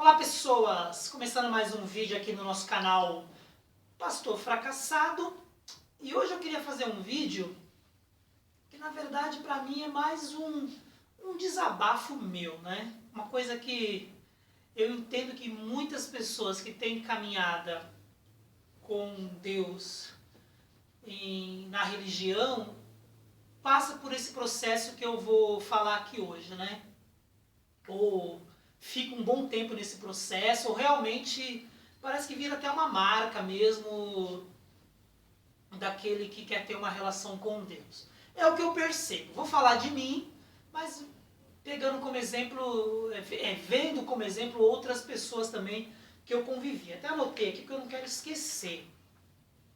Olá pessoas, começando mais um vídeo aqui no nosso canal Pastor Fracassado. E hoje eu queria fazer um vídeo que na verdade para mim é mais um desabafo meu, né? Uma coisa que eu entendo que muitas pessoas que têm caminhada com Deus na religião passa por esse processo que eu vou falar aqui hoje, né? Ou fica um bom tempo nesse processo, ou realmente parece que vira até uma marca mesmo daquele que quer ter uma relação com Deus. É o que eu percebo. Vou falar de mim, mas pegando como exemplo, vendo como exemplo outras pessoas também que eu convivi. Até anotei aqui porque eu não quero esquecer.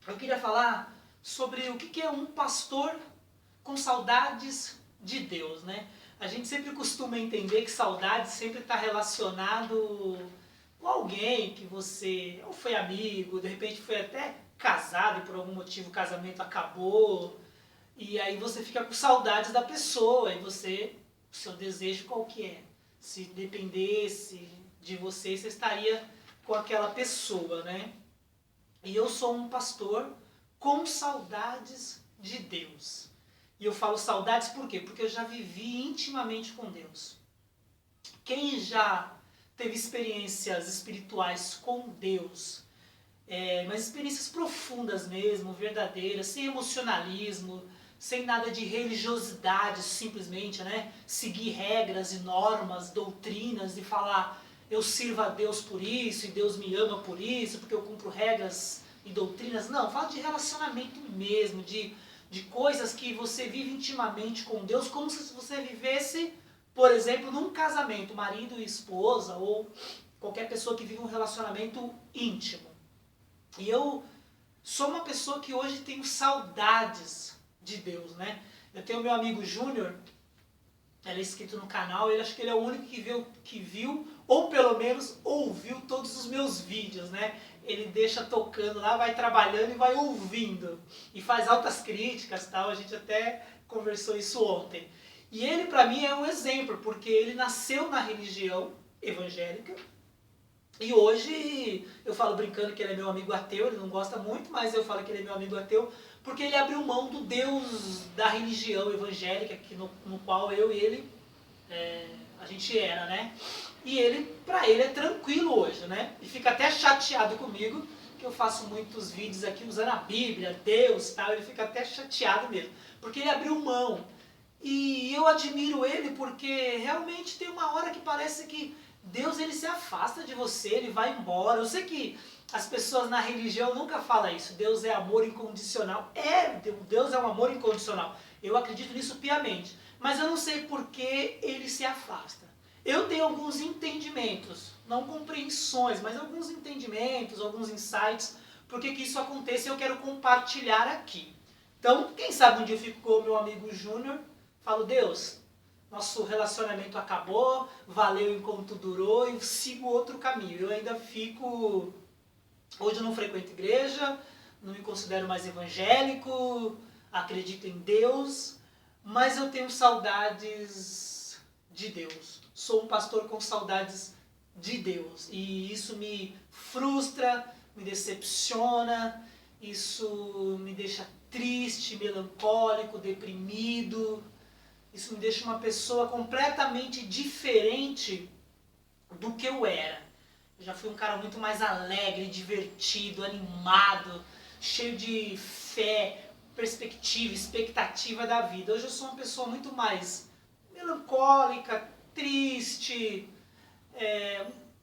Eu queria falar sobre o que é um pastor com saudades de Deus, né? A gente sempre costuma entender que saudade sempre está relacionado com alguém que você ou foi amigo, de repente foi até casado e por algum motivo o casamento acabou, e aí você fica com saudades da pessoa, e você, o seu desejo qual que é? Se dependesse de você, você estaria com aquela pessoa, né? E eu sou um pastor com saudades de Deus. E eu falo saudades por quê? Porque eu já vivi intimamente com Deus. Quem já teve experiências espirituais com Deus, mas experiências profundas mesmo, verdadeiras, sem emocionalismo, sem nada de religiosidade simplesmente, né? Seguir regras e normas, doutrinas e falar eu sirvo a Deus por isso e Deus me ama por isso, porque eu cumpro regras e doutrinas. Não, fala de relacionamento mesmo, de coisas que você vive intimamente com Deus, como se você vivesse, por exemplo, num casamento, marido e esposa, ou qualquer pessoa que vive um relacionamento íntimo. E eu sou uma pessoa que hoje tenho saudades de Deus, né? Eu tenho meu amigo Júnior, ele é inscrito no canal, acho que ele é o único que viu, ou pelo menos ouviu todos os meus vídeos, né? Ele deixa tocando lá, vai trabalhando e vai ouvindo. E faz altas críticas e tal, a gente até conversou isso ontem. E ele para mim é um exemplo, porque ele nasceu na religião evangélica. E hoje eu falo brincando que ele é meu amigo ateu, ele não gosta muito, mas eu falo que ele é meu amigo ateu, porque ele abriu mão do Deus da religião evangélica, no qual eu e ele, a gente era, né? E ele, pra ele é tranquilo hoje, né? E fica até chateado comigo, que eu faço muitos vídeos aqui usando a Bíblia, Deus e tal, ele fica até chateado mesmo, porque ele abriu mão. E eu admiro ele porque realmente tem uma hora que parece que Deus ele se afasta de você, ele vai embora. Eu sei que as pessoas na religião nunca falam isso, Deus é amor incondicional. Deus é um amor incondicional. Eu acredito nisso piamente. Mas eu não sei por que ele se afasta. Eu tenho alguns entendimentos, não compreensões, mas alguns entendimentos, alguns insights, por que isso acontece e eu quero compartilhar aqui. Então, quem sabe um dia eu fico com o meu amigo Júnior, falo, Deus, nosso relacionamento acabou, valeu enquanto durou, eu sigo outro caminho. Eu ainda fico... Hoje eu não frequento igreja, não me considero mais evangélico, acredito em Deus, mas eu tenho saudades de Deus. Sou um pastor com saudades de Deus. E isso me frustra, me decepciona, isso me deixa triste, melancólico, deprimido. Isso me deixa uma pessoa completamente diferente do que eu era. Eu já fui um cara muito mais alegre, divertido, animado, cheio de fé, perspectiva, expectativa da vida. Hoje eu sou uma pessoa muito mais melancólica, triste,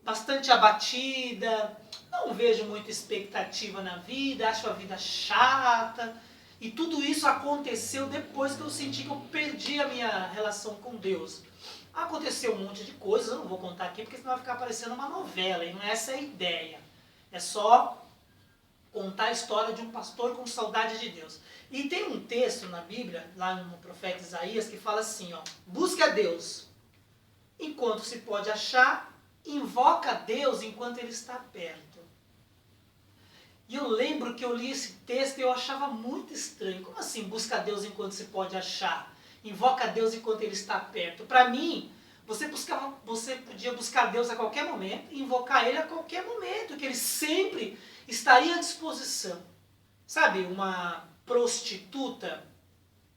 bastante abatida, não vejo muita expectativa na vida, acho a vida chata. E tudo isso aconteceu depois que eu senti que eu perdi a minha relação com Deus. Aconteceu um monte de coisas, eu não vou contar aqui porque senão vai ficar parecendo uma novela, e não é essa a ideia. É só contar a história de um pastor com saudade de Deus. E tem um texto na Bíblia, lá no profeta Isaías, que fala assim, ó, busque a Deus enquanto se pode achar, invoca a Deus enquanto ele está perto. E eu lembro que eu li esse texto e eu achava muito estranho. Como assim busca a Deus enquanto se pode achar? Invoca a Deus enquanto ele está perto. Para mim, você podia buscar Deus a qualquer momento, invocar Ele a qualquer momento, que Ele sempre estaria à disposição. Sabe, uma prostituta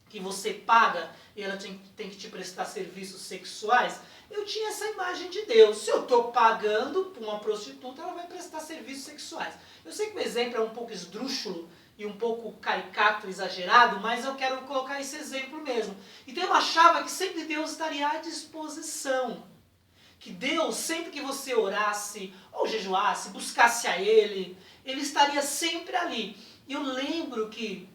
que você paga e ela tem que te prestar serviços sexuais? Eu tinha essa imagem de Deus. Se eu estou pagando para uma prostituta, ela vai prestar serviços sexuais. Eu sei que o exemplo é um pouco esdrúxulo e um pouco caricato, exagerado, mas eu quero colocar esse exemplo mesmo. Então eu achava que sempre Deus estaria à disposição. Que Deus, sempre que você orasse, ou jejuasse, buscasse a Ele estaria sempre ali. E eu lembro que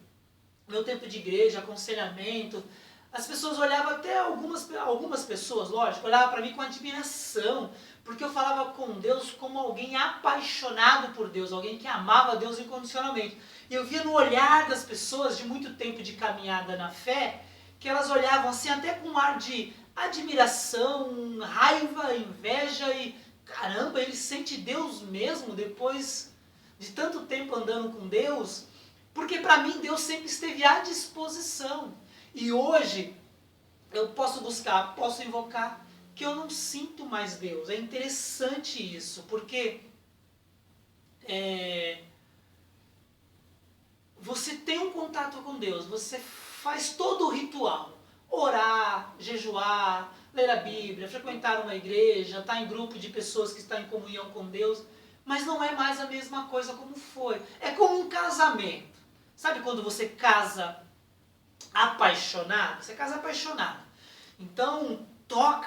no meu tempo de igreja, aconselhamento, as pessoas olhavam, até algumas pessoas, lógico, olhavam para mim com admiração, porque eu falava com Deus como alguém apaixonado por Deus, alguém que amava Deus incondicionalmente. E eu via no olhar das pessoas de muito tempo de caminhada na fé, que elas olhavam assim até com um ar de admiração, raiva, inveja e caramba, ele sente Deus mesmo depois de tanto tempo andando com Deus, porque para mim Deus sempre esteve à disposição. E hoje eu posso buscar, posso invocar, que eu não sinto mais Deus. É interessante isso, porque você tem um contato com Deus, você faz todo o ritual, orar, jejuar, ler a Bíblia, frequentar uma igreja, estar em grupo de pessoas que estão em comunhão com Deus, mas não é mais a mesma coisa como foi. É como um casamento. Sabe quando você casa apaixonado? Você casa apaixonado. Então,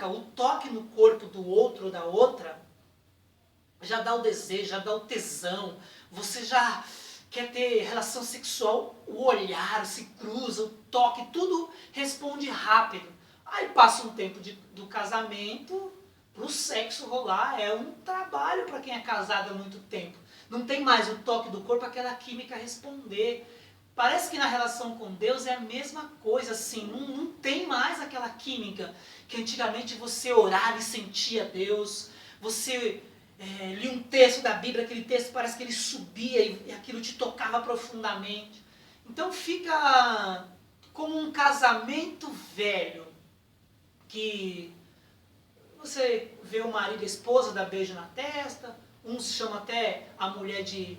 o toque no corpo do outro ou da outra, já dá o desejo, já dá o tesão. Você já quer ter relação sexual, o olhar se cruza, o toque, tudo responde rápido. Aí passa um tempo do casamento, pro sexo rolar, é um trabalho para quem é casado há muito tempo. Não tem mais o toque do corpo, aquela química responder. Parece que na relação com Deus é a mesma coisa, assim, não tem mais aquela química que antigamente você orava e sentia Deus, você lia um texto da Bíblia, aquele texto parece que ele subia e aquilo te tocava profundamente. Então fica como um casamento velho, que você vê o marido e a esposa dar beijo na testa, uns chamam até a mulher de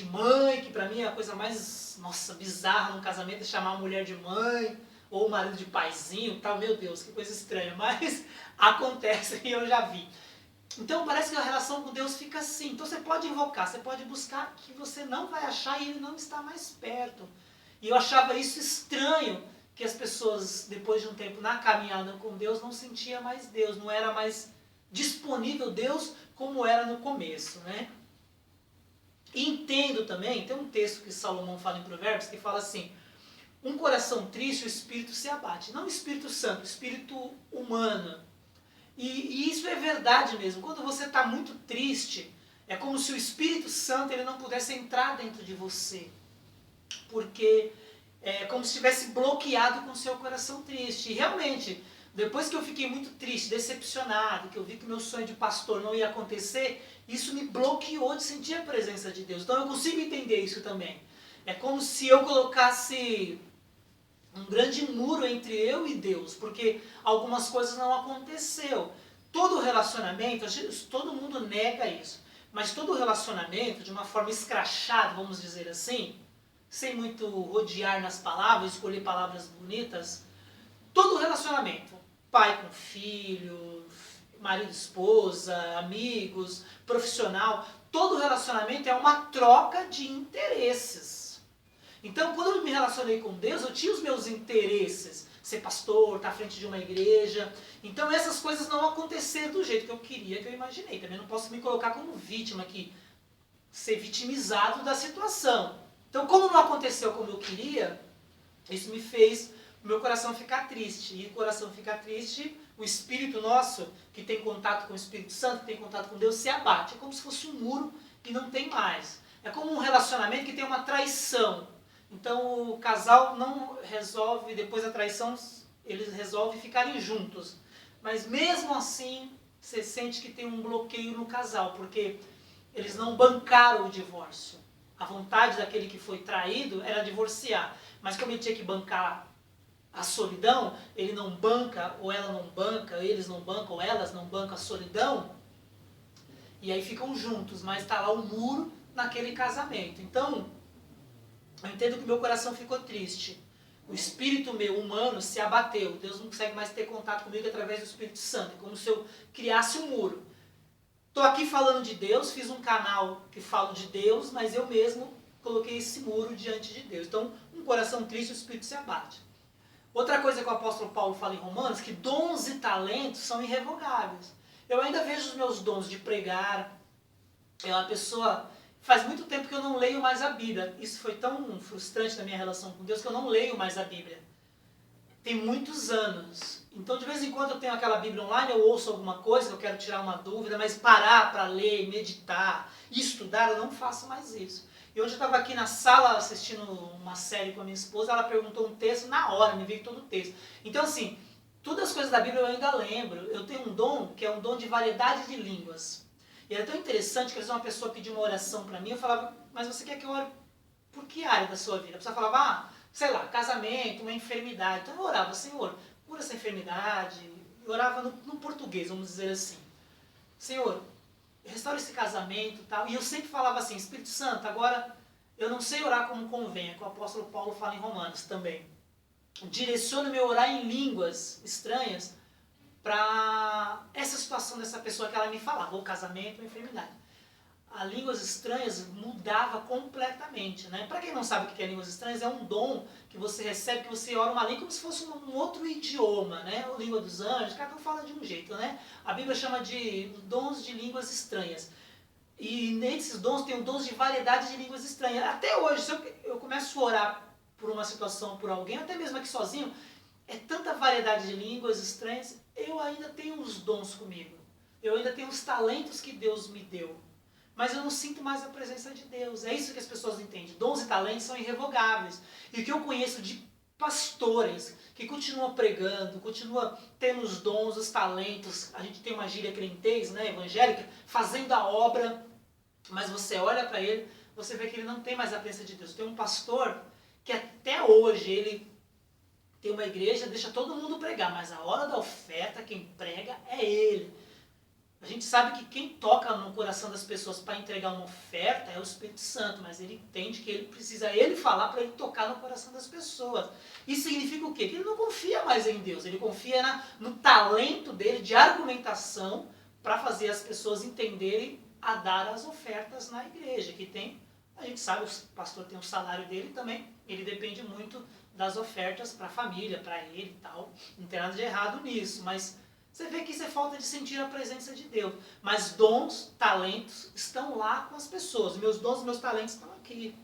mãe, que pra mim é a coisa mais, bizarra no casamento, é chamar a mulher de mãe, ou o marido de paizinho, tal, meu Deus, que coisa estranha, mas acontece e eu já vi. Então parece que a relação com Deus fica assim. Então você pode invocar, você pode buscar, que você não vai achar e Ele não está mais perto. E eu achava isso estranho, que as pessoas, depois de um tempo na caminhada com Deus, não sentiam mais Deus, não era mais disponível Deus como era no começo, né? E entendo também, tem um texto que Salomão fala em Provérbios, que fala assim: um coração triste, o espírito se abate. Não o Espírito Santo, o espírito humano. E isso é verdade mesmo. Quando você está muito triste, é como se o Espírito Santo ele não pudesse entrar dentro de você. Porque é como se estivesse bloqueado com o seu coração triste. E realmente, depois que eu fiquei muito triste, decepcionado, que eu vi que meu sonho de pastor não ia acontecer, isso me bloqueou de sentir a presença de Deus. Então eu consigo entender isso também. É como se eu colocasse um grande muro entre eu e Deus, porque algumas coisas não aconteceu. Todo relacionamento, todo mundo nega isso, mas todo relacionamento, de uma forma escrachada, vamos dizer assim, sem muito rodear nas palavras, escolher palavras bonitas, todo relacionamento, pai com filho, marido e esposa, amigos, profissional, todo relacionamento é uma troca de interesses. Então, quando eu me relacionei com Deus, eu tinha os meus interesses. Ser pastor, estar à frente de uma igreja. Então, essas coisas não aconteceram do jeito que eu queria, que eu imaginei. Também não posso me colocar como vítima aqui, ser vitimizado da situação. Então, como não aconteceu como eu queria, isso me fez o meu coração ficar triste. E o coração ficar triste, o Espírito nosso, que tem contato com o Espírito Santo, que tem contato com Deus, se abate. É como se fosse um muro e não tem mais. É como um relacionamento que tem uma traição. Então o casal não resolve, depois da traição, eles resolvem ficarem juntos. Mas mesmo assim, você sente que tem um bloqueio no casal, porque eles não bancaram o divórcio. A vontade daquele que foi traído era divorciar. Mas como ele tinha que bancar a solidão, ele não banca, ou ela não banca, eles não bancam, ou elas não bancam a solidão, e aí ficam juntos, mas está lá um muro naquele casamento. Então, eu entendo que meu coração ficou triste. O espírito meu humano se abateu. Deus não consegue mais ter contato comigo através do Espírito Santo. É como se eu criasse um muro. Estou aqui falando de Deus, fiz um canal que falo de Deus, mas eu mesmo coloquei esse muro diante de Deus. Então, um coração triste, o espírito se abate. Outra coisa que o apóstolo Paulo fala em Romanos, que dons e talentos são irrevogáveis. Eu ainda vejo os meus dons de pregar. É uma pessoa... Faz muito tempo que eu não leio mais a Bíblia. Isso foi tão frustrante na minha relação com Deus que eu não leio mais a Bíblia. Tem muitos anos. Então, de vez em quando eu tenho aquela Bíblia online, eu ouço alguma coisa, que eu quero tirar uma dúvida, mas parar para ler, meditar, estudar, eu não faço mais isso. E hoje eu estava aqui na sala assistindo uma série com a minha esposa, ela perguntou um texto, na hora, me veio todo o texto. Então, assim, todas as coisas da Bíblia eu ainda lembro. Eu tenho um dom, que é um dom de variedade de línguas. E era tão interessante que às vezes uma pessoa pedia uma oração para mim, eu falava, mas você quer que eu ore por que área da sua vida? A pessoa falava, sei lá, casamento, uma enfermidade. Então eu orava, Senhor, cura essa enfermidade. Eu orava no português, vamos dizer assim. Senhor, restaura esse casamento e tal. E eu sempre falava assim, Espírito Santo, agora eu não sei orar como convém, que o apóstolo Paulo fala em Romanos também. Direciona-me a orar em línguas estranhas, para essa situação dessa pessoa que ela me falava, ou casamento ou enfermidade. A línguas estranhas mudava completamente, né? Para quem não sabe o que é línguas estranhas, é um dom que você recebe, que você ora uma língua como se fosse um outro idioma, né? A língua dos anjos, cada um fala de um jeito, né? A Bíblia chama de dons de línguas estranhas. E nesses dons tem dons de variedade de línguas estranhas. Até hoje, se eu começo a orar por uma situação, por alguém, até mesmo aqui sozinho, é tanta variedade de línguas estranhas, eu ainda tenho os dons comigo. Eu ainda tenho os talentos que Deus me deu. Mas eu não sinto mais a presença de Deus. É isso que as pessoas entendem. Dons e talentos são irrevogáveis. E o que eu conheço de pastores que continuam pregando, continuam tendo os dons, os talentos, a gente tem uma gíria crentez, né, evangélica, fazendo a obra, mas você olha para ele, você vê que ele não tem mais a presença de Deus. Tem um pastor que até hoje ele tem uma igreja, deixa todo mundo pregar, mas a hora da oferta, quem prega é ele. A gente sabe que quem toca no coração das pessoas para entregar uma oferta é o Espírito Santo, mas ele entende que ele precisa ele falar para ele tocar no coração das pessoas. Isso significa o quê? Que ele não confia mais em Deus, ele confia no talento dele de argumentação para fazer as pessoas entenderem a dar as ofertas na igreja, que tem, a gente sabe, o pastor tem o salário dele também, ele depende muito das ofertas para a família, para ele e tal. Não tem nada de errado nisso, mas você vê que isso é falta de sentir a presença de Deus. Mas dons, talentos estão lá com as pessoas. Meus dons e meus talentos estão aqui.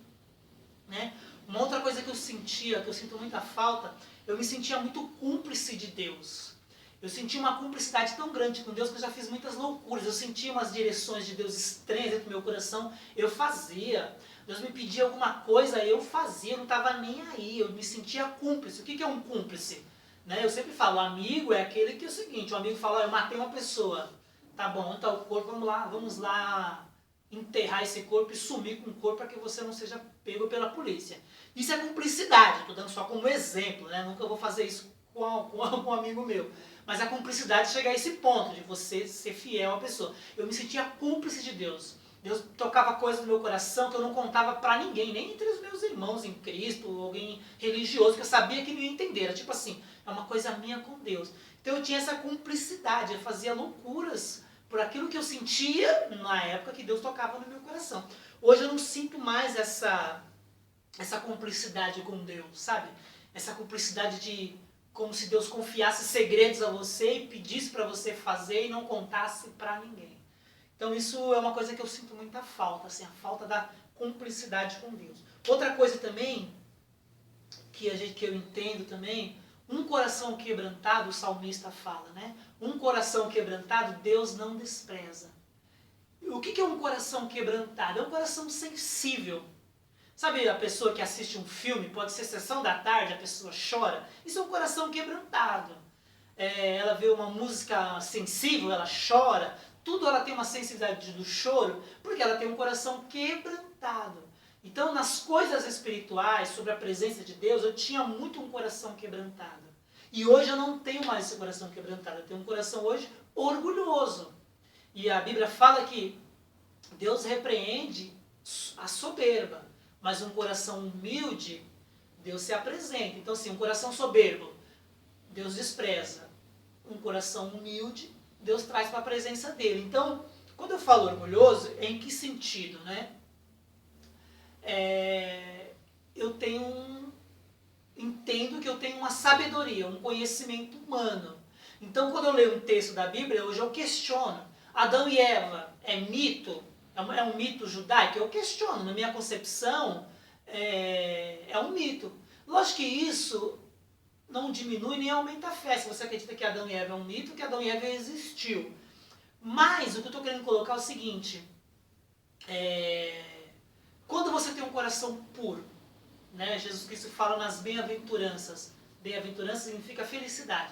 Né? Uma outra coisa que eu sentia, que eu sinto muita falta, eu me sentia muito cúmplice de Deus. Eu sentia uma cumplicidade tão grande com Deus que eu já fiz muitas loucuras. Eu sentia umas direções de Deus estranhas dentro do meu coração. Eu fazia. Deus me pedia alguma coisa, eu fazia, eu não estava nem aí. Eu me sentia cúmplice. O que é um cúmplice? Né? Eu sempre falo, amigo é aquele que é o seguinte, o amigo fala, eu matei uma pessoa. Tá bom, então o corpo, vamos lá enterrar esse corpo e sumir com o corpo para que você não seja pego pela polícia. Isso é cumplicidade, estou dando só como exemplo, né? Nunca vou fazer isso com um amigo meu. Mas a cumplicidade chega a esse ponto, de você ser fiel à pessoa. Eu me sentia cúmplice de Deus. Deus tocava coisas no meu coração que eu não contava para ninguém, nem entre os meus irmãos em Cristo, ou alguém religioso, que eu sabia que não ia entender. Era tipo assim, é uma coisa minha com Deus. Então eu tinha essa cumplicidade, eu fazia loucuras por aquilo que eu sentia na época que Deus tocava no meu coração. Hoje eu não sinto mais essa cumplicidade com Deus, sabe? Essa cumplicidade de como se Deus confiasse segredos a você e pedisse para você fazer e não contasse para ninguém. Então isso é uma coisa que eu sinto muita falta, assim, a falta da cumplicidade com Deus. Outra coisa também, que eu entendo também, um coração quebrantado, o salmista fala, né? Um coração quebrantado, Deus não despreza. O que é um coração quebrantado? É um coração sensível. Sabe a pessoa que assiste um filme, pode ser sessão da tarde, a pessoa chora? Isso é um coração quebrantado. Ela vê uma música sensível, ela chora. Tudo ela tem uma sensibilidade do choro, porque ela tem um coração quebrantado. Então, nas coisas espirituais, sobre a presença de Deus, eu tinha muito um coração quebrantado. E hoje eu não tenho mais esse coração quebrantado, eu tenho um coração hoje orgulhoso. E a Bíblia fala que Deus repreende a soberba, mas um coração humilde, Deus se apresenta. Então, assim, um coração soberbo, Deus despreza. Um coração humilde, Deus traz para a presença dele. Então, quando eu falo orgulhoso, é em que sentido, né? Entendo que eu tenho uma sabedoria, um conhecimento humano. Então, quando eu leio um texto da Bíblia, hoje eu questiono. Adão e Eva é mito? É um mito judaico? Eu questiono. Na minha concepção, é um mito. Lógico que isso não diminui nem aumenta a fé. Se você acredita que Adão e Eva é um mito, que Adão e Eva existiu. Mas o que eu estou querendo colocar é o seguinte. Quando você tem um coração puro, né? Jesus Cristo fala nas bem-aventuranças. Bem-aventurança significa felicidade.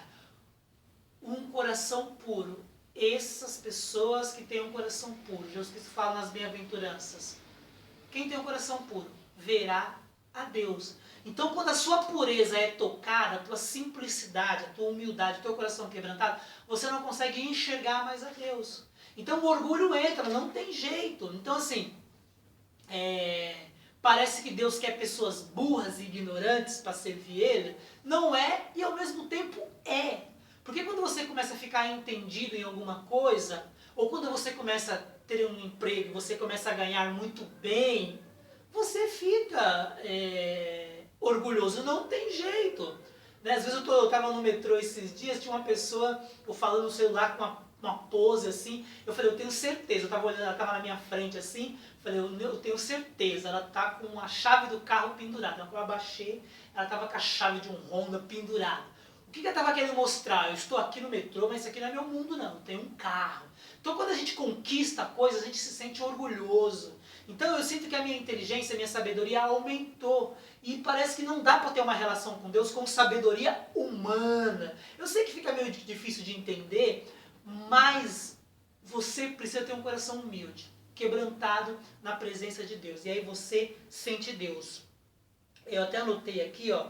Um coração puro. Essas pessoas que têm um coração puro. Jesus Cristo fala nas bem-aventuranças. Quem tem um coração puro verá a Deus. Então, quando a sua pureza é tocada, a tua simplicidade, a tua humildade, o teu coração quebrantado, você não consegue enxergar mais a Deus. Então, o orgulho entra, não tem jeito. Então, assim, parece que Deus quer pessoas burras e ignorantes para servir Ele. Não é, e ao mesmo tempo é. Porque quando você começa a ficar entendido em alguma coisa, ou quando você começa a ter um emprego, você começa a ganhar muito bem, você fica orgulhoso. Não tem jeito. Né? Às vezes eu estava no metrô esses dias, tinha uma pessoa, eu falando no celular com uma pose assim, eu falei, eu tenho certeza, eu estava olhando, ela estava na minha frente assim, falei, eu tenho certeza, ela está com a chave do carro pendurada. Quando eu abaixei, ela estava com a chave de um Honda pendurada. O que ela estava querendo mostrar? Eu estou aqui no metrô, mas isso aqui não é meu mundo não, eu tenho um carro. Então quando a gente conquista coisas, a gente se sente orgulhoso. Então eu sinto que a minha inteligência, a minha sabedoria aumentou. E parece que não dá para ter uma relação com Deus com sabedoria humana. Eu sei que fica meio difícil de entender, mas você precisa ter um coração humilde, quebrantado na presença de Deus. E aí você sente Deus. Eu até anotei aqui, ó.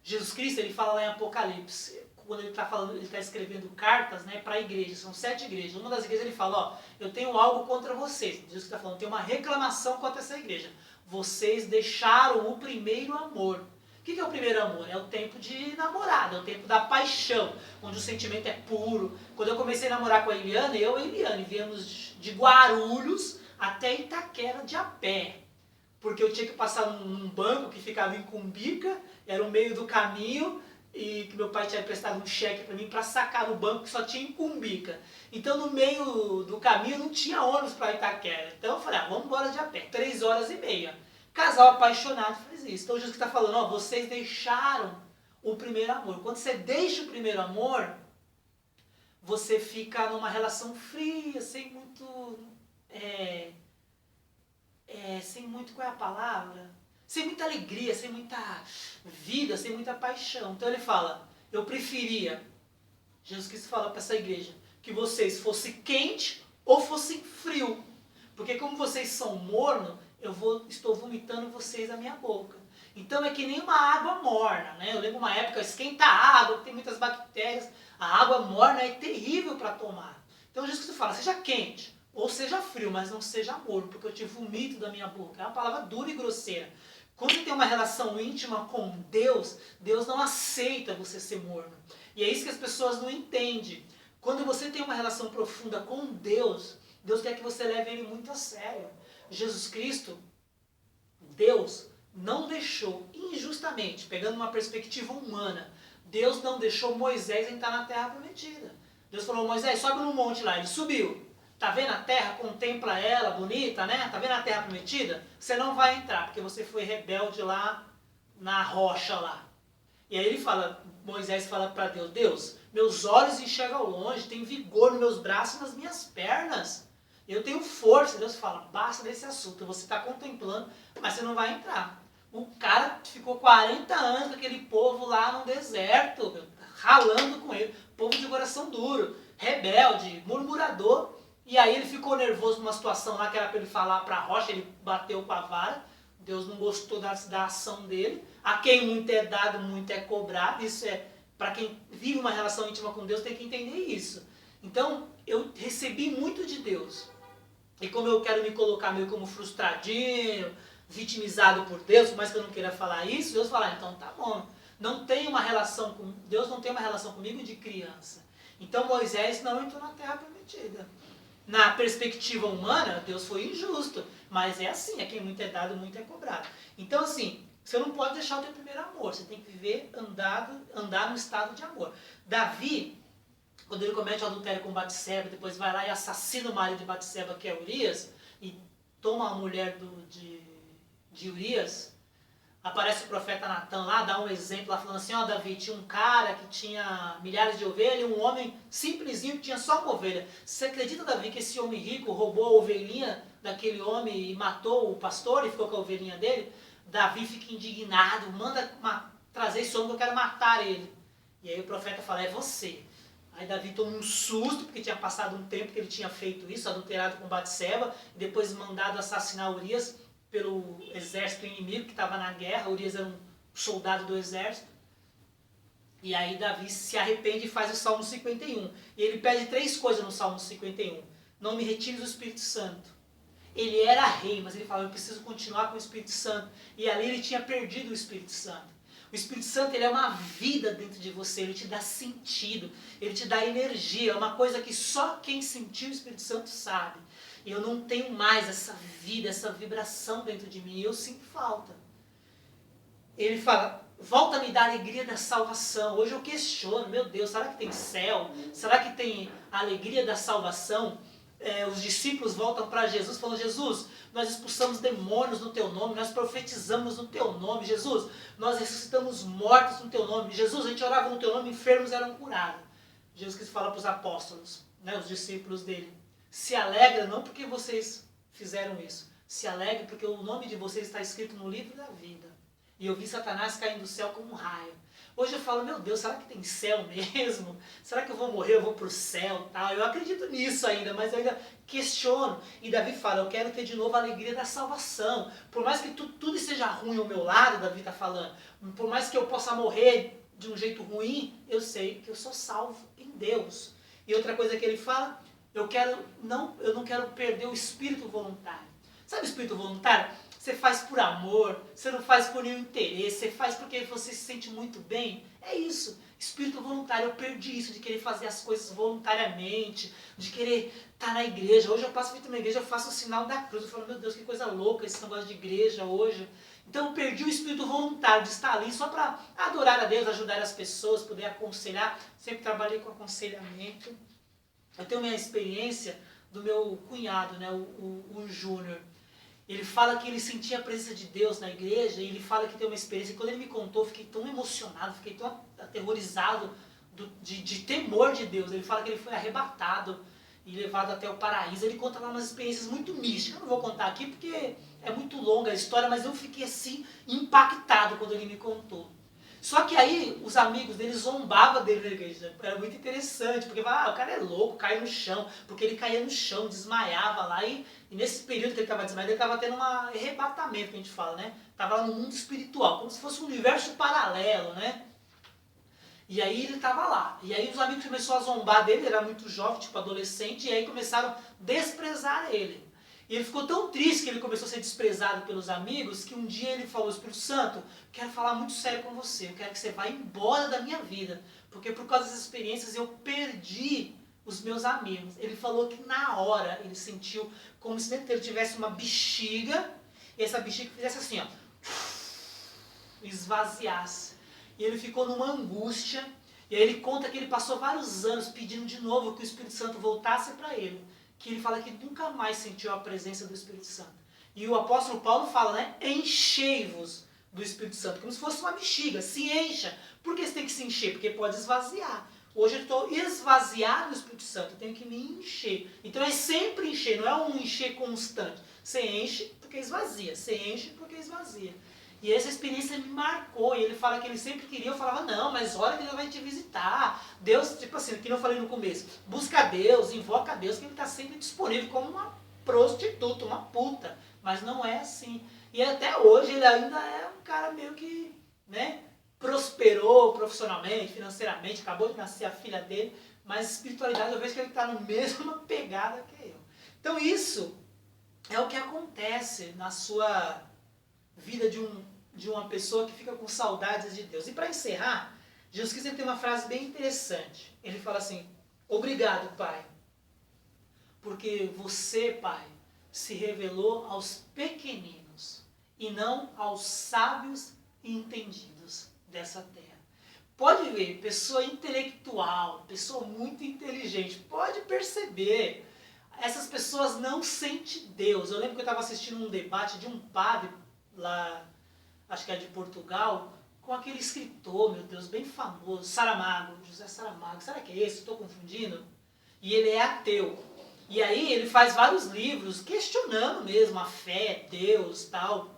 Jesus Cristo, ele fala lá em Apocalipse, quando ele está falando, ele está escrevendo cartas, né, para a igreja, são 7 igrejas. Uma das igrejas ele fala, ó, eu tenho algo contra vocês. Jesus está falando, tem uma reclamação contra essa igreja. Vocês deixaram o primeiro amor. O que é o primeiro amor? É o tempo de namorada, é o tempo da paixão, onde o sentimento é puro. Quando eu comecei a namorar com a Eliane, eu e a Eliane viemos de Guarulhos até Itaquera de a pé. Porque eu tinha que passar num banco que ficava em Cumbica, era o meio do caminho, e que meu pai tinha emprestado um cheque para mim para sacar no banco que só tinha em Cumbica. Então no meio do caminho não tinha ônibus para Itaquera. Então eu falei, vamos embora de a pé, 3h30. Casal apaixonado fez isso. Então Jesus está falando, ó, vocês deixaram o primeiro amor. Quando você deixa o primeiro amor, você fica numa relação fria, sem muito... sem muito, qual é a palavra? Sem muita alegria, sem muita vida, sem muita paixão. Então ele fala, eu preferia, Jesus Cristo fala para essa igreja, que vocês fossem quente ou fossem frio. Porque como vocês são morno, estou vomitando vocês da minha boca. Então é que nem uma água morna, né? Eu lembro uma época, esquenta a água, tem muitas bactérias. A água morna é terrível para tomar. Então Jesus Cristo fala, seja quente ou seja frio, mas não seja morno, porque eu te vomito da minha boca. É uma palavra dura e grosseira. Quando você tem uma relação íntima com Deus, Deus não aceita você ser morno. E é isso que as pessoas não entendem. Quando você tem uma relação profunda com Deus, Deus quer que você leve Ele muito a sério. Jesus Cristo, Deus, não deixou injustamente, pegando uma perspectiva humana, Deus não deixou Moisés entrar na terra prometida. Deus falou, Moisés, sobe no monte lá. Ele subiu. Tá vendo a terra? Contempla ela, bonita, né? Tá vendo a terra prometida? Você não vai entrar, porque você foi rebelde lá na rocha lá. E aí ele fala, Moisés fala para Deus, Deus, meus olhos enxergam ao longe, tem vigor nos meus braços e nas minhas pernas. Eu tenho força. Deus fala, basta desse assunto, você está contemplando, mas você não vai entrar. O cara ficou 40 anos com aquele povo lá no deserto, ralando com ele. Povo de coração duro, rebelde, murmurador. E aí ele ficou nervoso numa situação lá que era para ele falar para a rocha, ele bateu com a vara. Deus não gostou da ação dele. A quem muito é dado, muito é cobrado. Isso é, para quem vive uma relação íntima com Deus, tem que entender isso. Então, eu recebi muito de Deus. E como eu quero me colocar meio como frustradinho, vitimizado por Deus, por mais que eu não queira falar isso, Deus fala, então tá bom. Não tem uma relação com Deus, não tem uma relação comigo de criança. Então Moisés não entrou na terra prometida. Na perspectiva humana, Deus foi injusto, mas é assim, é quem muito é dado, muito é cobrado. Então assim, você não pode deixar o teu primeiro amor, você tem que viver, andar no estado de amor. Davi, quando ele comete o adultério com Batseba, depois vai lá e assassina o marido de Batseba, que é Urias, e toma a mulher de Urias, aparece o profeta Natan lá, dá um exemplo lá, falando assim, ó Davi, tinha um cara que tinha milhares de ovelhas e um homem simplesinho que tinha só uma ovelha. Você acredita, Davi, que esse homem rico roubou a ovelhinha daquele homem e matou o pastor e ficou com a ovelhinha dele? Davi fica indignado, manda trazer esse homem que eu quero matar ele. E aí o profeta fala, é você. Aí Davi toma um susto, porque tinha passado um tempo que ele tinha feito isso, adulterado com Batseba, e depois mandado assassinar Urias pelo exército inimigo que estava na guerra. Urias era um soldado do exército. E aí Davi se arrepende e faz o Salmo 51. E ele pede 3 coisas no Salmo 51. Não me retires o Espírito Santo. Ele era rei, mas ele fala, eu preciso continuar com o Espírito Santo. E ali ele tinha perdido o Espírito Santo. O Espírito Santo, ele é uma vida dentro de você, ele te dá sentido, ele te dá energia, é uma coisa que só quem sentiu o Espírito Santo sabe. E eu não tenho mais essa vida, essa vibração dentro de mim, e eu sinto falta. Ele fala, volta a me dar a alegria da salvação. Hoje eu questiono, meu Deus, será que tem céu? Será que tem a alegria da salvação? Os discípulos voltam para Jesus, falam, Jesus, nós expulsamos demônios no teu nome, nós profetizamos no teu nome, Jesus, nós ressuscitamos mortos no teu nome, Jesus, a gente orava no teu nome, enfermos eram curados. Jesus quis falar para os apóstolos, né, os discípulos dele, se alegra não porque vocês fizeram isso, se alegre porque o nome de vocês está escrito no livro da vida. E eu vi Satanás caindo do céu como um raio. Hoje eu falo, meu Deus, será que tem céu mesmo? Será que eu vou morrer, eu vou para o céu? Tal? Eu acredito nisso ainda, mas eu ainda questiono. E Davi fala, eu quero ter de novo a alegria da salvação. Por mais que tudo esteja ruim ao meu lado, Davi está falando, por mais que eu possa morrer de um jeito ruim, eu sei que eu sou salvo em Deus. E outra coisa que ele fala, eu não quero perder o espírito voluntário. Sabe o espírito voluntário? Você faz por amor, você não faz por nenhum interesse, você faz porque você se sente muito bem. É isso, espírito voluntário. Eu perdi isso de querer fazer as coisas voluntariamente, de querer estar na igreja. Hoje eu passo muito na igreja, eu faço o sinal da cruz. Eu falo, meu Deus, que coisa louca esse negócio de igreja hoje. Então eu perdi o espírito voluntário de estar ali só para adorar a Deus, ajudar as pessoas, poder aconselhar. Sempre trabalhei com aconselhamento. Eu tenho minha experiência do meu cunhado, né, o Júnior. Ele fala que ele sentia a presença de Deus na igreja, e ele fala que tem uma experiência, e quando ele me contou, eu fiquei tão emocionado, fiquei tão aterrorizado de temor de Deus. Ele fala que ele foi arrebatado e levado até o paraíso. Ele conta lá umas experiências muito místicas. Eu não vou contar aqui porque é muito longa a história, mas eu fiquei assim, impactado quando ele me contou. Só que aí os amigos dele zombavam dele na igreja. Era muito interessante, porque o cara é louco, cai no chão, porque ele caía no chão, desmaiava lá, e nesse período que ele estava desmaiando, ele estava tendo um arrebatamento, que a gente fala, né? Estava lá no mundo espiritual, como se fosse um universo paralelo, né? E aí ele estava lá. E aí os amigos começaram a zombar dele, ele era muito jovem, tipo adolescente, e aí começaram a desprezar ele. E ele ficou tão triste que ele começou a ser desprezado pelos amigos, que um dia ele falou, Espírito Santo, quero falar muito sério com você, eu quero que você vá embora da minha vida, porque por causa das experiências eu perdi os meus amigos. Ele falou que na hora ele sentiu como se dentro dele tivesse uma bexiga, e essa bexiga fizesse assim, ó, esvaziasse. E ele ficou numa angústia, e aí ele conta que ele passou vários anos pedindo de novo que o Espírito Santo voltasse para ele. Que ele fala que nunca mais sentiu a presença do Espírito Santo. E o apóstolo Paulo fala, né? Enchei-vos do Espírito Santo. Como se fosse uma bexiga. Se encha. Por que você tem que se encher? Porque pode esvaziar. Hoje eu estou esvaziado do Espírito Santo. Eu tenho que me encher. Então é sempre encher. Não é um encher constante. Você enche porque esvazia. Você enche porque esvazia. E essa experiência me marcou, e ele fala que ele sempre queria, eu falava, não, mas olha que ele vai te visitar. Deus, tipo assim, que eu falei no começo, busca Deus, invoca a Deus, que ele está sempre disponível como uma prostituta, uma puta. Mas não é assim. E até hoje ele ainda é um cara meio que, né, prosperou profissionalmente, financeiramente, acabou de nascer a filha dele, mas espiritualidade eu vejo que ele está na mesma pegada que eu. Então isso é o que acontece na sua vida de uma pessoa que fica com saudades de Deus. E para encerrar, Jesus Cristo tem uma frase bem interessante. Ele fala assim: obrigado, Pai, porque você, Pai, se revelou aos pequeninos e não aos sábios e entendidos dessa terra. Pode ver, pessoa intelectual, pessoa muito inteligente, pode perceber, essas pessoas não sentem Deus. Eu lembro que eu estava assistindo um debate de um padre lá, acho que é de Portugal, com aquele escritor, meu Deus, bem famoso, Saramago, José Saramago. Será que é esse? Estou confundindo? E ele é ateu. E aí ele faz vários livros questionando mesmo a fé, Deus, tal.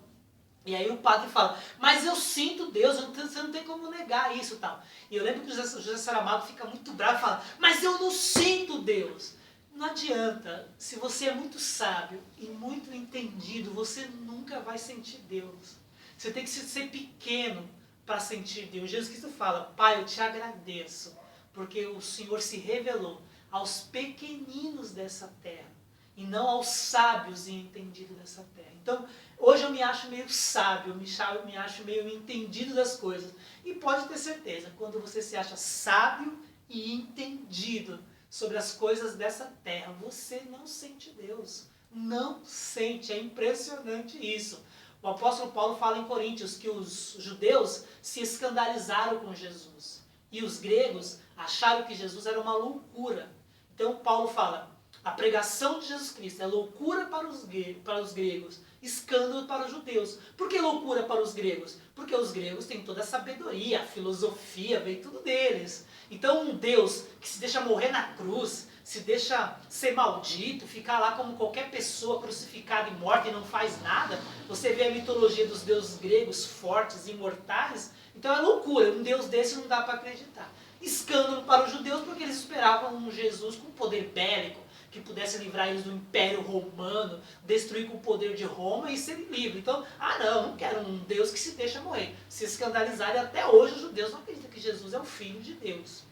E aí o padre fala: mas eu sinto Deus, você não tem como negar isso, tal. E eu lembro que o José Saramago fica muito bravo e fala: mas eu não sinto Deus. Não adianta, se você é muito sábio e muito entendido, você nunca vai sentir Deus. Você tem que ser pequeno para sentir Deus. Jesus Cristo fala: Pai, eu te agradeço, porque o Senhor se revelou aos pequeninos dessa terra, e não aos sábios e entendidos dessa terra. Então, hoje eu me acho meio sábio, eu me acho meio entendido das coisas. E pode ter certeza, quando você se acha sábio e entendido sobre as coisas dessa terra, você não sente Deus. Não sente, é impressionante isso. O apóstolo Paulo fala em Coríntios que os judeus se escandalizaram com Jesus. E os gregos acharam que Jesus era uma loucura. Então Paulo fala: a pregação de Jesus Cristo é loucura para os gregos, escândalo para os judeus. Por que loucura para os gregos? Porque os gregos têm toda a sabedoria, a filosofia, vem tudo deles. Então um Deus que se deixa morrer na cruz, se deixa ser maldito, ficar lá como qualquer pessoa crucificada e morta e não faz nada, você vê a mitologia dos deuses gregos fortes, imortais, então é loucura, um Deus desse não dá para acreditar. Escândalo para os judeus porque eles esperavam um Jesus com poder bélico, que pudesse livrar eles do Império Romano, destruir com o poder de Roma e ser livre. Então, não quero um Deus que se deixa morrer. Se escandalizar, e até hoje os judeus não acreditam que Jesus é o Filho de Deus.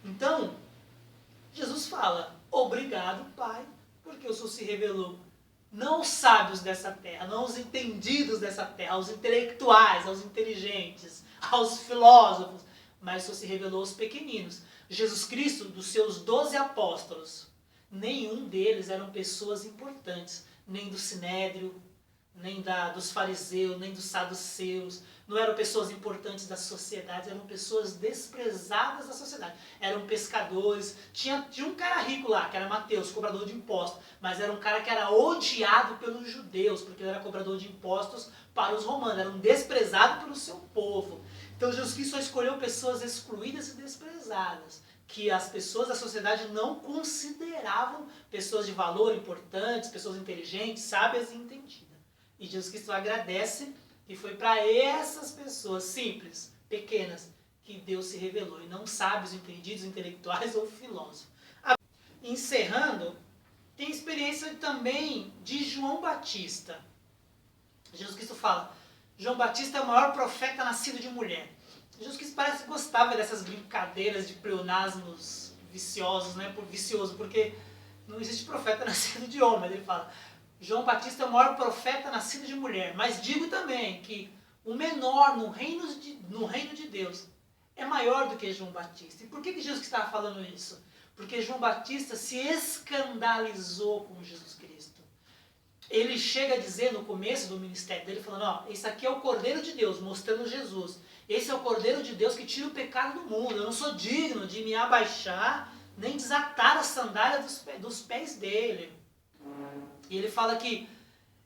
Então, Jesus fala: obrigado, Pai, porque o Senhor se revelou não aos sábios dessa terra, não aos entendidos dessa terra, aos intelectuais, aos inteligentes, aos filósofos, mas o Senhor se revelou aos pequeninos. Jesus Cristo, dos seus 12 apóstolos, nenhum deles eram pessoas importantes, nem do Sinédrio, nem dos fariseus, nem dos saduceus. Não eram pessoas importantes da sociedade, eram pessoas desprezadas da sociedade. Eram pescadores. Tinha um cara rico lá, que era Mateus, cobrador de impostos, mas era um cara que era odiado pelos judeus, porque ele era cobrador de impostos para os romanos, era um desprezado pelo seu povo. Então Jesus Cristo só escolheu pessoas excluídas e desprezadas, que as pessoas da sociedade não consideravam pessoas de valor importantes, pessoas inteligentes, sábias e entendidas. E Jesus Cristo agradece que foi para essas pessoas simples, pequenas, que Deus se revelou, e não sábios, entendidos, intelectuais ou filósofos. Encerrando, tem experiência também de João Batista. Jesus Cristo fala: João Batista é o maior profeta nascido de mulher. Jesus Cristo parece que gostava dessas brincadeiras de pleonasmos viciosos, né? Vicioso, porque não existe profeta nascido de homem. Ele fala: João Batista é o maior profeta nascido de mulher. Mas digo também que o menor no reino de Deus é maior do que João Batista. E por que Jesus estava falando isso? Porque João Batista se escandalizou com Jesus Cristo. Ele chega a dizer no começo do ministério dele, falando: esse aqui é o Cordeiro de Deus, mostrando Jesus. Esse é o Cordeiro de Deus que tira o pecado do mundo. Eu não sou digno de me abaixar, nem desatar a sandália dos pés dele. E ele fala que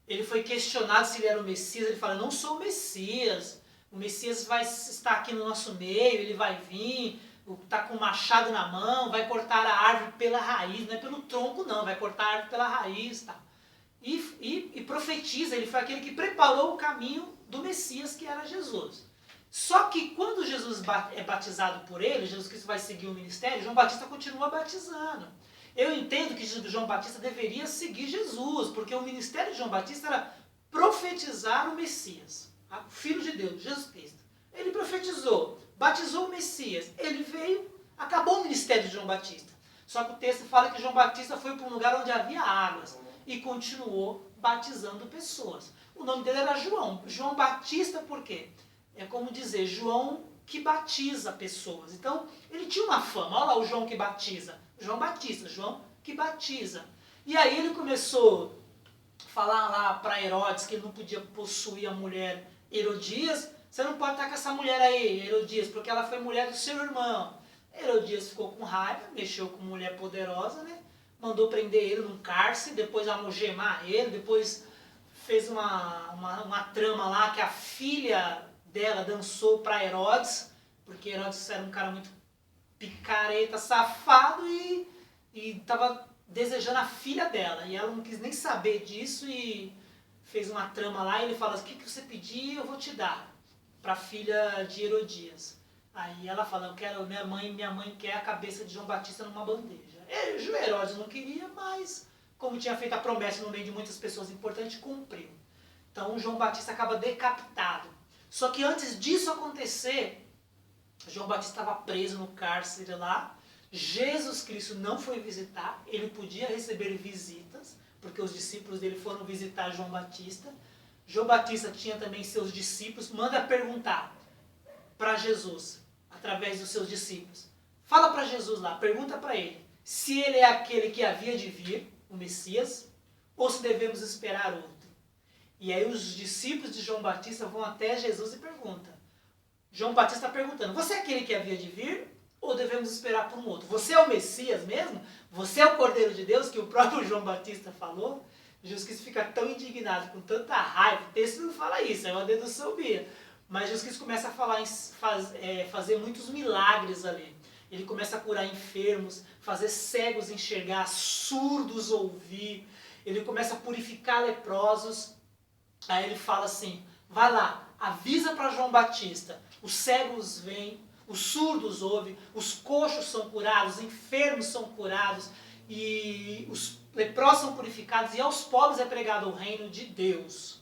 ele foi questionado se ele era o Messias. Ele fala: não sou o Messias. O Messias vai estar aqui no nosso meio, ele vai vir, está com um machado na mão, vai cortar a árvore pela raiz, não é pelo tronco não, vai cortar a árvore pela raiz. Tá? E profetiza, ele foi aquele que preparou o caminho do Messias, que era Jesus. Só que quando Jesus é batizado por ele, Jesus Cristo vai seguir o ministério, João Batista continua batizando. Eu entendo que João Batista deveria seguir Jesus, porque o ministério de João Batista era profetizar o Messias, o Filho de Deus, Jesus Cristo. Ele profetizou, batizou o Messias, ele veio, acabou o ministério de João Batista. Só que o texto fala que João Batista foi para um lugar onde havia águas e continuou batizando pessoas. O nome dele era João. João Batista por quê? É como dizer, João que batiza pessoas. Então, ele tinha uma fama. Olha lá o João que batiza. João Batista, João que batiza. E aí ele começou a falar lá para Herodes que ele não podia possuir a mulher Herodias. Você não pode estar com essa mulher aí, Herodias, porque ela foi mulher do seu irmão. Herodias ficou com raiva, mexeu com mulher poderosa, né? Mandou prender ele num cárcere, depois algemar ele, depois fez uma trama lá que a filha dela dançou para Herodes, porque Herodes era um cara muito picareta, safado e estava desejando a filha dela. E ela não quis nem saber disso e fez uma trama lá e ele fala, o que você pedir eu vou te dar, para a filha de Herodias. Aí ela fala, eu quero, minha mãe quer a cabeça de João Batista numa bandeja. Herodes não queria, mas como tinha feito a promessa no meio de muitas pessoas importantes, cumpriu. Então João Batista acaba decapitado. Só que antes disso acontecer, João Batista estava preso no cárcere lá, Jesus Cristo não foi visitar, ele podia receber visitas, porque os discípulos dele foram visitar João Batista. João Batista tinha também seus discípulos, manda perguntar para Jesus, através dos seus discípulos. Fala para Jesus lá, pergunta para ele, se ele é aquele que havia de vir, o Messias, ou se devemos esperar outro. E aí os discípulos de João Batista vão até Jesus e perguntam. João Batista está perguntando, você é aquele que havia de vir, ou devemos esperar por um outro? Você é o Messias mesmo? Você é o Cordeiro de Deus, que o próprio João Batista falou? Jesus Cristo fica tão indignado, com tanta raiva, o texto não fala isso, é uma dedução minha. Mas Jesus Cristo começa a falar, fazer muitos milagres ali. Ele começa a curar enfermos, fazer cegos enxergar, surdos ouvir. Ele começa a purificar leprosos. Aí ele fala assim, vai lá, avisa para João Batista, os cegos vêm, os surdos ouvem, os coxos são curados, os enfermos são curados, e os leprosos são purificados, e aos pobres é pregado o reino de Deus.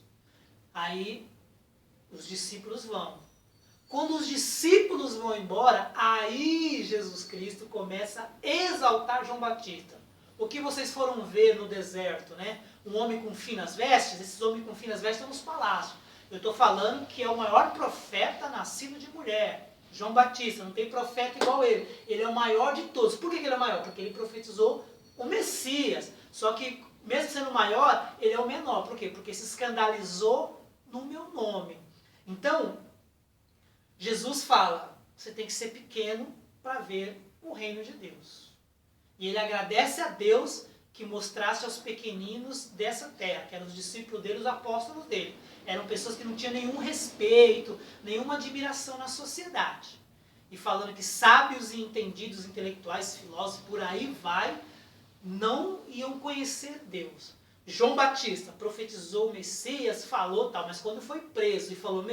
Aí os discípulos vão. Quando os discípulos vão embora, aí Jesus Cristo começa a exaltar João Batista. O que vocês foram ver no deserto, né? Um homem com finas vestes, esses homens com finas vestes estão nos palácios. Eu estou falando que é o maior profeta nascido de mulher. João Batista, não tem profeta igual ele. Ele é o maior de todos. Por que ele é o maior? Porque ele profetizou o Messias. Só que, mesmo sendo o maior, ele é o menor. Por quê? Porque se escandalizou no meu nome. Então, Jesus fala, você tem que ser pequeno para ver o reino de Deus. E ele agradece a Deus que mostrasse aos pequeninos dessa terra, que eram os discípulos dele, os apóstolos dele. Eram pessoas que não tinham nenhum respeito, nenhuma admiração na sociedade. E falando que sábios e entendidos, intelectuais, filósofos, por aí vai, não iam conhecer Deus. João Batista profetizou o Messias, falou tal, mas quando foi preso e falou,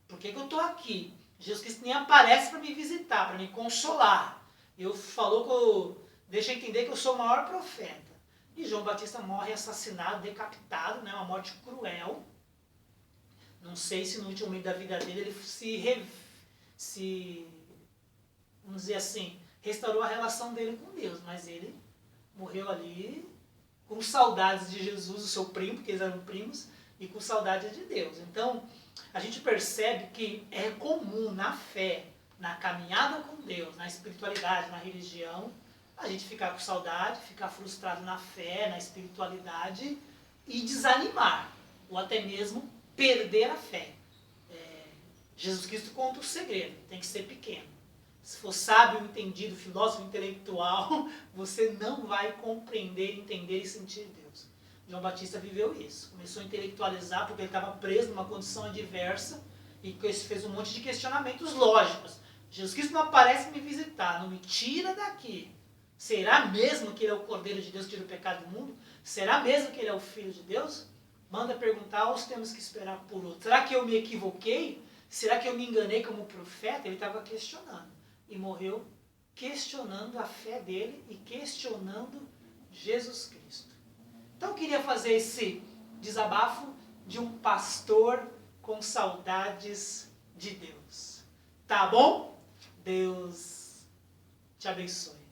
por que eu estou aqui? Jesus Cristo nem aparece para me visitar, para me consolar. Deixa eu entender que eu sou o maior profeta. E João Batista morre assassinado, decapitado, né, uma morte cruel. Não sei se no último momento da vida dele ele vamos dizer assim, restaurou a relação dele com Deus, mas ele morreu ali com saudades de Jesus, o seu primo, porque eles eram primos, e com saudades de Deus. Então, a gente percebe que é comum na fé, na caminhada com Deus, na espiritualidade, na religião, a gente ficar com saudade, ficar frustrado na fé, na espiritualidade e desanimar, ou até mesmo perder a fé. Jesus Cristo conta o segredo, tem que ser pequeno. Se for sábio, entendido, filósofo, intelectual, você não vai compreender, entender e sentir Deus. João Batista viveu isso. Começou a intelectualizar porque ele estava preso numa condição adversa e fez um monte de questionamentos lógicos. Jesus Cristo não aparece me visitar, não me tira daqui. Será mesmo que ele é o Cordeiro de Deus que tira o pecado do mundo? Será mesmo que ele é o Filho de Deus? Manda perguntar ou temos que esperar por outro? Será que eu me equivoquei? Será que eu me enganei como profeta? Ele estava questionando. E morreu questionando a fé dele e questionando Jesus Cristo. Então eu queria fazer esse desabafo de um pastor com saudades de Deus. Tá bom? Deus te abençoe.